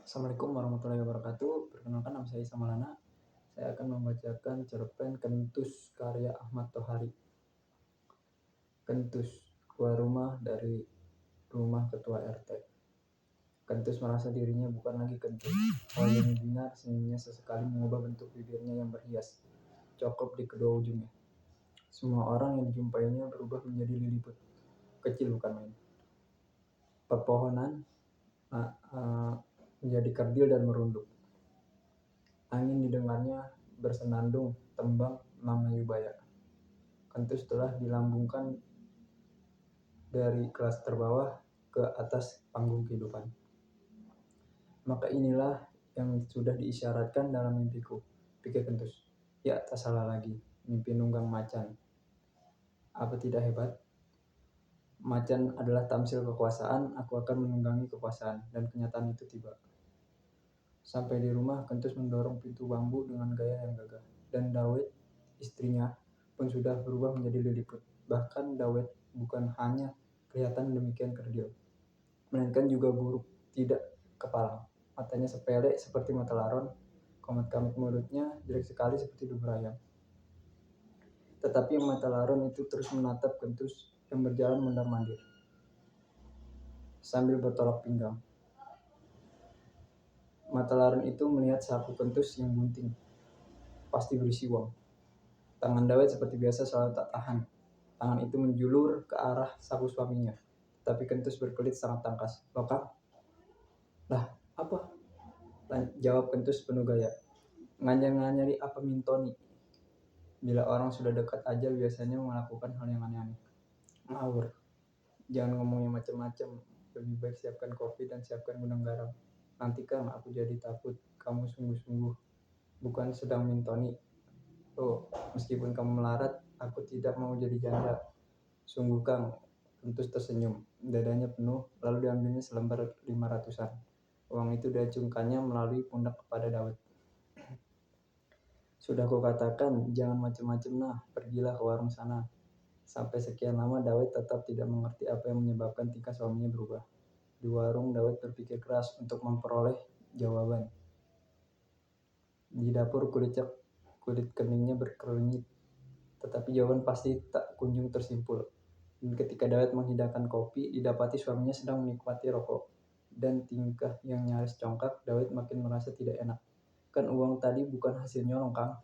Assalamualaikum warahmatullahi wabarakatuh. Perkenalkan, nama saya Isa Maulana. Saya akan membacakan cerpen Kentus karya Ahmad Tohari. Kentus, keluar rumah dari rumah ketua RT. Kentus merasa dirinya bukan lagi Kentus. Wajahnya bingar, senyumnya sesekali mengubah bentuk bibirnya yang berhias, cokop di kedua ujungnya. Semua orang yang dijumpainya berubah menjadi liliput. Kecil bukan main. Pepohonan menjadi kerdil dan merunduk. Angin didengarnya bersenandung tembang Mangayu-baya. Kentus telah dilambungkan dari kelas terbawah ke atas panggung kehidupan. Maka inilah yang sudah diisyaratkan dalam mimpiku, pikir Kentus. Ya, tak salah lagi, mimpi nunggang macan. Apa tidak hebat? Macan adalah tamsil kekuasaan, aku akan menunggangi kekuasaan, dan kenyataan itu tiba. Sampai di rumah, Kentus mendorong pintu bambu dengan gaya yang gagah. Dan Dawet, istrinya, pun sudah berubah menjadi liliput. Bahkan Dawet bukan hanya kelihatan demikian kerdil, melainkan juga buruk, tidak kepala. Matanya sepele seperti mata laron, komat-kamit mulutnya jelek sekali seperti dubur ayam. Tetapi mata laron itu terus menatap Kentus yang berjalan mondar-mandir sambil bertolak pinggang. Mata laron itu melihat saku Kentus yang bunting, pasti berisi uang. Tangan Dawet seperti biasa selalu tak tahan. Tangan itu menjulur ke arah saku suaminya, tapi Kentus berkelit sangat tangkas. Loh Kang? Lah, apa? Jawab Kentus penuh gaya. Nganyari apa mintoni? Bila orang sudah dekat aja biasanya melakukan hal yang aneh-aneh. Ngawur. Jangan ngomongnya macam-macam. Lebih baik siapkan kopi dan siapkan gudang garam. Nanti Kang, aku jadi takut kamu sungguh-sungguh bukan sedang mintoni. Oh, meskipun kamu melarat, aku tidak mau jadi janda. Sungguh Kang. Kentus tersenyum. Dadanya penuh, lalu diambilnya selembar 500-an. Uang itu diacungkannya melalui pundak kepada Dawet. Sudah kukatakan, jangan macam-macam nah, pergilah ke warung sana. Sampai sekian lama Dawet tetap tidak mengerti apa yang menyebabkan tingkah suaminya berubah. Di warung Dawet berpikir keras untuk memperoleh jawaban. Di dapur kulit keningnya berkernyit, tetapi jawaban pasti tak kunjung tersimpul. Dan ketika Dawet menghidangkan kopi, didapati suaminya sedang menikmati rokok. Dan tingkah yang nyaris congkak, Dawet makin merasa tidak enak. Kan uang tadi bukan hasil nyolong, Kang.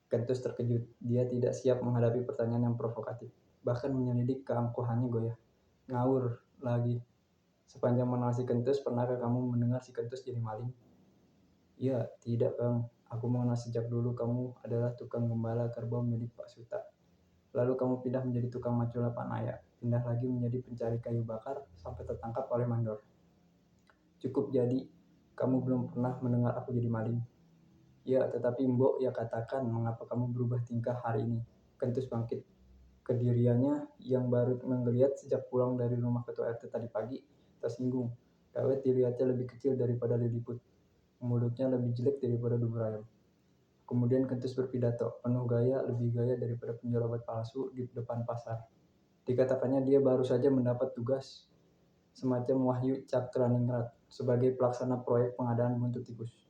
Kentus terkejut. Dia tidak siap menghadapi pertanyaan yang provokatif. Bahkan menyelidik keangkuhannya goyah. Ngawur lagi. Sepanjang mengenal si Kentus, pernahkah kamu mendengar si Kentus jadi maling? Ya, tidak Kang. Aku mengenal sejak dulu kamu adalah tukang gembala kerbau milik Pak Suta. Lalu kamu pindah menjadi tukang macula Pak Naya. Pindah lagi menjadi pencari kayu bakar sampai tertangkap oleh mandor. Cukup jadi, kamu belum pernah mendengar aku jadi maling. Ya, tetapi Mbok ya katakan mengapa kamu berubah tingkah hari ini. Kentus bangkit. Kediriannya yang baru menggeliat sejak pulang dari rumah ketua RT tadi pagi tersinggung. Dawet dilihatnya lebih kecil daripada liliput. Mulutnya lebih jelek daripada dubur ayam. Kemudian Kentus berpidato, penuh gaya, lebih gaya daripada penjual obat palsu di depan pasar. Dikatakannya dia baru saja mendapat tugas semacam Wahyu Cakraningrat sebagai pelaksana proyek pengadaan buntut tikus.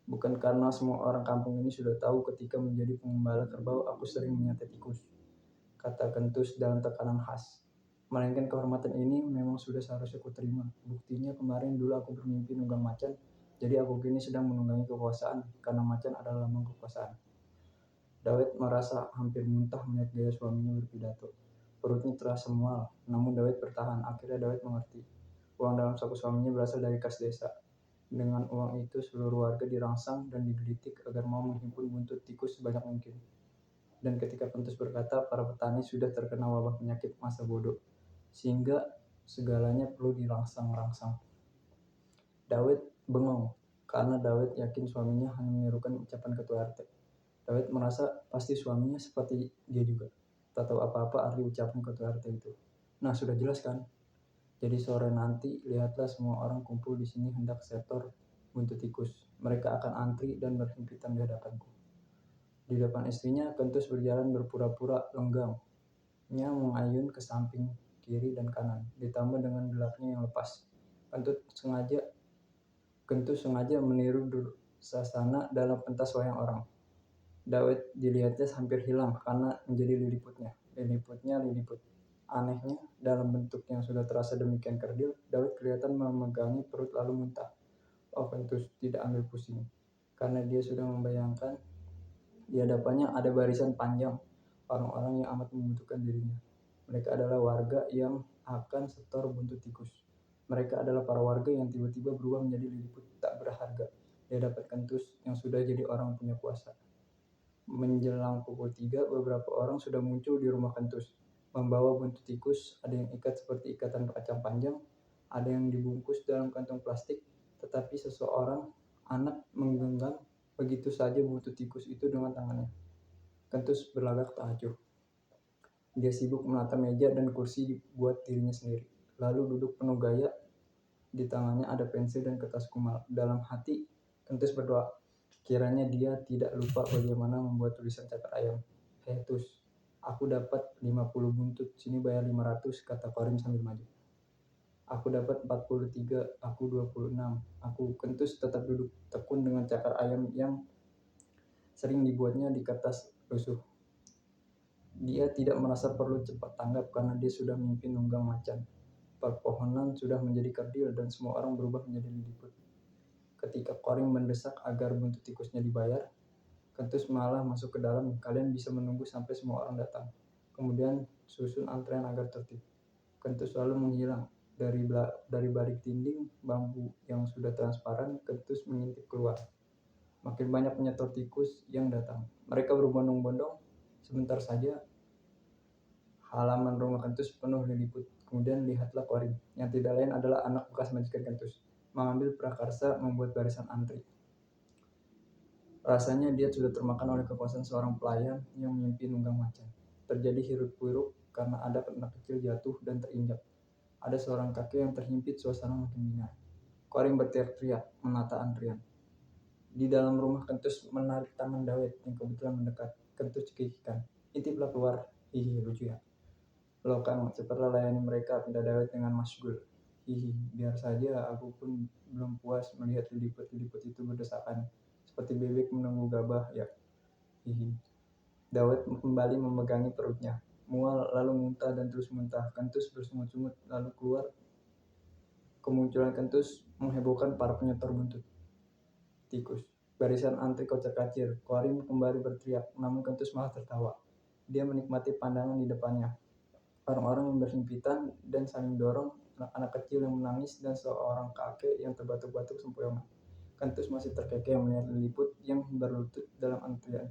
Bukan karena semua orang kampung ini sudah tahu ketika menjadi pengembala kerbau aku sering menyantet tikus, kata Kentus dalam tekanan khas. Melainkan kehormatan ini memang sudah seharusnya kuterima. Buktinya kemarin dulu aku bermimpi nunggang macan, jadi aku kini sedang menunggangi kekuasaan karena macan adalah lambang kekuasaan. Dawet merasa hampir muntah melihat gaya suaminya berpidato. Perutnya terasa mual, namun Dawet bertahan. Akhirnya Dawet mengerti. Uang dalam saku suaminya berasal dari kas desa. Dengan uang itu seluruh warga dirangsang dan digelitik agar mau menghimpun buntut tikus sebanyak mungkin. Dan ketika Kentus berkata, para petani sudah terkena wabah penyakit masa bodoh, sehingga segalanya perlu dirangsang-rangsang. Dawet bengong, karena Dawet yakin suaminya hanya menirukan ucapan ketua RT. Dawet merasa pasti suaminya seperti dia juga. Tak tahu apa-apa arti ucapan ketua RT itu. Nah, sudah jelas kan? Jadi sore nanti, lihatlah semua orang kumpul di sini hendak setor buntut tikus. Mereka akan antri dan berhimpitan di hadapanku. Di depan istrinya, Kentus berjalan berpura-pura lenggang. Nya mengayun ke samping kiri dan kanan, ditambah dengan gelaknya yang lepas. Kentus sengaja meniru Dursasana dalam pentas wayang orang. Dawet dilihatnya hampir hilang karena menjadi liliput. Anehnya, dalam bentuk yang sudah terasa demikian kerdil, Dawet kelihatan memegangi perut lalu muntah. Oh, Kentus tidak ambil pusing, karena dia sudah membayangkan di hadapannya ada barisan panjang orang-orang yang amat membutuhkan dirinya. Mereka adalah warga yang akan setor buntut tikus. Mereka adalah para warga yang tiba-tiba berubah menjadi liliput tak berharga di hadapan Kentus yang sudah jadi orang punya kuasa. Menjelang pukul 3, beberapa orang sudah muncul di rumah Kentus, membawa buntut tikus. Ada yang ikat seperti ikatan kacang panjang, ada yang dibungkus dalam kantong plastik, tetapi seseorang anak menggenggam begitu saja buntut tikus itu dengan tangannya. Kentus berlagak tak acuh. Dia sibuk menata meja dan kursi buat dirinya sendiri, lalu duduk penuh gaya. Di tangannya ada pensil dan kertas kumal. Dalam hati, Kentus berdoa, kiranya dia tidak lupa bagaimana membuat tulisan cakar ayam. Hei Tus, aku dapat 50 buntut, sini bayar 500, kata Korim sambil maju. Aku dapat 43, aku 26. Kentus tetap duduk tekun dengan cakar ayam yang sering dibuatnya di kertas lusuh. Dia tidak merasa perlu cepat tanggap karena dia sudah mimpi nunggang macan. Pepohonan sudah menjadi kerdil dan semua orang berubah menjadi liliput. Ketika Korim mendesak agar buntut tikusnya dibayar, Kentus malah masuk ke dalam. Kalian bisa menunggu sampai semua orang datang. Kemudian susun antrean agar tertib. Kentus lalu menghilang. Dari balik dinding bambu yang sudah transparan, Kentus mengintip keluar. Makin banyak penyetor tikus yang datang. Mereka berbondong-bondong. Sebentar saja halaman rumah Kentus penuh liliput. Kemudian lihatlah Korim, yang tidak lain adalah anak bekas majikan Kentus, mengambil prakarsa membuat barisan antri. Rasanya dia sudah termakan oleh kekuasaan seorang pelayan yang mimpi nunggang macan. Terjadi hiruk-pikuk karena ada anak kecil jatuh dan terinjak. Ada seorang kakek yang terhimpit, suasana makin bingar. Korim berteriak-teriak menata antrian. Di dalam rumah Kentus menarik tangan Dawet yang kebetulan mendekat. Kentus cekikikan, intiplah keluar. Hihi, lucu ya. Loh Kang, cepatlah layani mereka, pinta Dawet dengan masgul. Hihi, biar saja, aku pun belum puas melihat liliput-liliput itu berdesakan, seperti bebek menunggu gabah ya. Hihi. Dawet kembali memegangi perutnya, mual lalu muntah dan terus muntah. Kentus bersungut-sungut lalu keluar. Kemunculan Kentus menghebohkan para penyetor buntut tikus. Barisan antri kocar-kacir. Korim kembali berteriak, namun Kentus malah tertawa. Dia menikmati pandangan di depannya. Orang-orang yang berhimpitan dan saling dorong, anak-anak kecil yang menangis, dan seorang kakek yang terbatuk-batuk sempoyongan. Kentus masih terkekeh melihat liliput yang berlutut dalam antrian.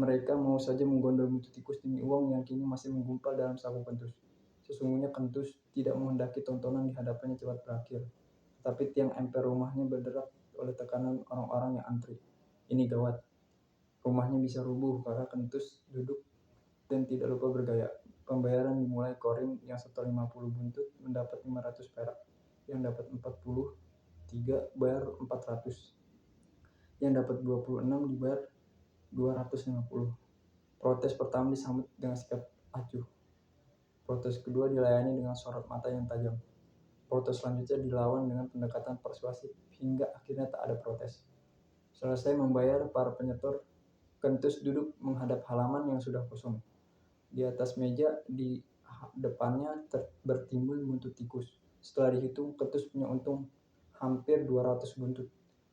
Mereka mau saja menggondol buntut tikus demi uang yang kini masih menggumpal dalam saku Kentus. Sesungguhnya Kentus tidak menghendaki tontonan di hadapannya cepat berakhir, tetapi tiang emper rumahnya berderak oleh tekanan orang-orang yang antri. Ini gawat. Rumahnya bisa rubuh karena Kentus duduk dan tidak lupa bergaya. Pembayaran dimulai. Korim yang setor 50 buntut mendapat 500 perak, yang dapat 43 bayar 400, yang dapat 26 dibayar 250. Protes pertama disambut dengan sikap acuh. Protes kedua dilayani dengan sorot mata yang tajam. Protes selanjutnya dilawan dengan pendekatan persuasif hingga akhirnya tak ada protes. Selesai membayar para penyetor, Kentus duduk menghadap halaman yang sudah kosong. Di atas meja di depannya bertimbun buntut tikus. Setelah dihitung, Kentus punya untung hampir 200 buntut.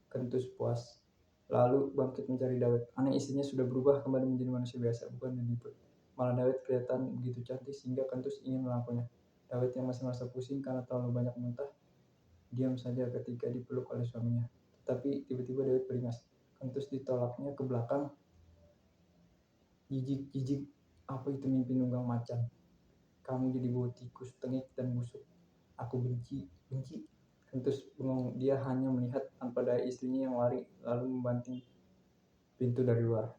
Kentus puas, lalu bangkit mencari Dawet. Aneh, istrinya sudah berubah kembali menjadi manusia biasa, bukan liliput. Malah Dawet kelihatan begitu cantik sehingga Kentus ingin merangkulnya. Dawet yang masih merasa pusing karena terlalu banyak muntah, diam saja ketika dipeluk oleh suaminya. Tetapi tiba-tiba Dawet beringas. Kentus ditolaknya ke belakang. Jijik, apa itu mimpi nunggang macan? Kamu jadi bau tikus, tengik dan busuk. Aku benci. Kentus bengong. Dia hanya melihat tanpa daya istrinya yang lari lalu membanting pintu dari luar.